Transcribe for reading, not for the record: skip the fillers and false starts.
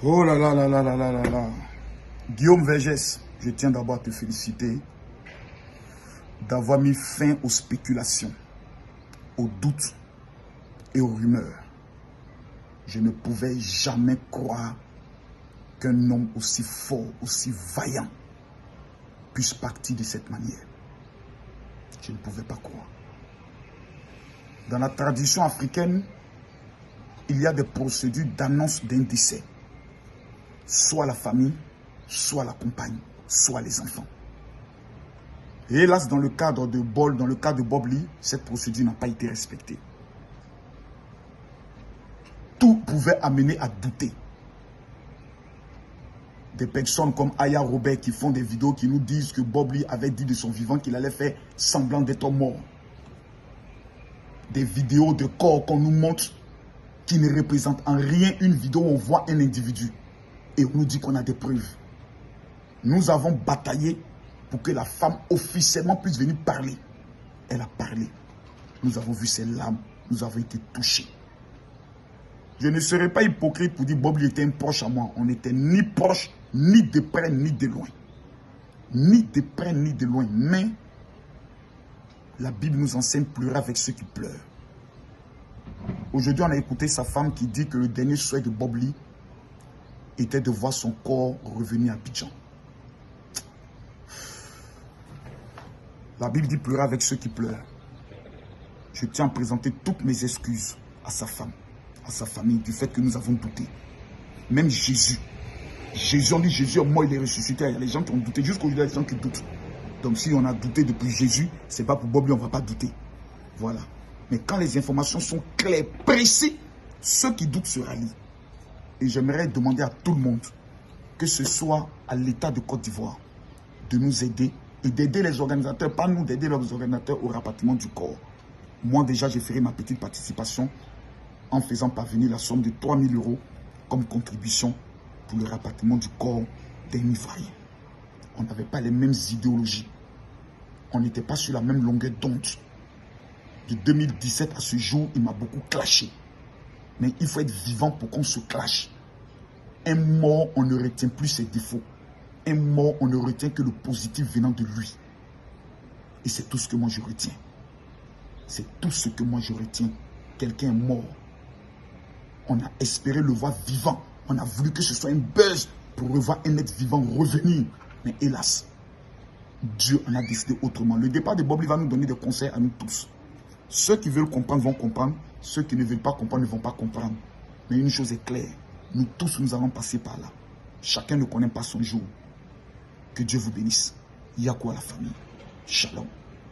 Oh là là là là là là là là. Guillaume Vergès, je tiens d'abord à te féliciter d'avoir mis fin aux spéculations, aux doutes et aux rumeurs. Je ne pouvais jamais croire qu'un homme aussi fort, aussi vaillant, puisse partir de cette manière. Je ne pouvais pas croire. Dans la tradition africaine, il y a des procédures d'annonce d'un décès. Soit la famille, soit la compagne, soit les enfants. Et hélas, dans le cas de Bob Lee, cette procédure n'a pas été respectée. Tout pouvait amener à douter. Des personnes comme Aya Robert qui font des vidéos qui nous disent que Bob Lee avait dit de son vivant qu'il allait faire semblant d'être mort. Des vidéos de corps qu'on nous montre qui ne représentent en rien une vidéo où on voit un individu. Et on nous dit qu'on a des preuves. Nous avons bataillé pour que la femme officiellement puisse venir parler. Elle a parlé. Nous avons vu ses larmes. Nous avons été touchés. Je ne serai pas hypocrite pour dire que Bob Lee était un proche à moi. On n'était ni proche, ni de près, ni de loin. Ni de près, ni de loin. Mais la Bible nous enseigne pleurer avec ceux qui pleurent. Aujourd'hui, on a écouté sa femme qui dit que le dernier souhait de Bob Lee était de voir son corps revenir à Abidjan. La Bible dit pleurer avec ceux qui pleurent. Je tiens à présenter toutes mes excuses à sa femme, à sa famille, du fait que nous avons douté. Même Jésus. On dit Jésus est mort, il est ressuscité. Il y a les gens qui ont douté. Jusqu'aujourd'hui, il y a des gens qui doutent. Donc si on a douté depuis Jésus, ce n'est pas pour Bob Lee, on ne va pas douter. Voilà. Mais quand les informations sont claires, précises, ceux qui doutent se rallient. Et j'aimerais demander à tout le monde, que ce soit à l'État de Côte d'Ivoire, de nous aider et d'aider les organisateurs, pas nous, d'aider les organisateurs au rapatriement du corps. Moi déjà, j'ai fait ma petite participation en faisant parvenir la somme de 3 000 € comme contribution pour le rapatriement du corps d'un Ivoirien. On n'avait pas les mêmes idéologies. On n'était pas sur la même longueur d'onde. De 2017 à ce jour, il m'a beaucoup clashé. Mais il faut être vivant pour qu'on se clash. Un mort, on ne retient plus ses défauts. Un mort, on ne retient que le positif venant de lui. Et c'est tout ce que moi je retiens. C'est tout ce que moi je retiens. Quelqu'un est mort. On a espéré le voir vivant. On a voulu que ce soit un buzz pour revoir un être vivant revenir. Mais hélas, Dieu en a décidé autrement. Le départ de Bob Lee va nous donner des conseils à nous tous. Ceux qui veulent comprendre vont comprendre. Ceux qui ne veulent pas comprendre ne vont pas comprendre. Mais une chose est claire. Nous tous, nous allons passer par là. Chacun ne connaît pas son jour. Que Dieu vous bénisse. Yakou à la famille. Shalom.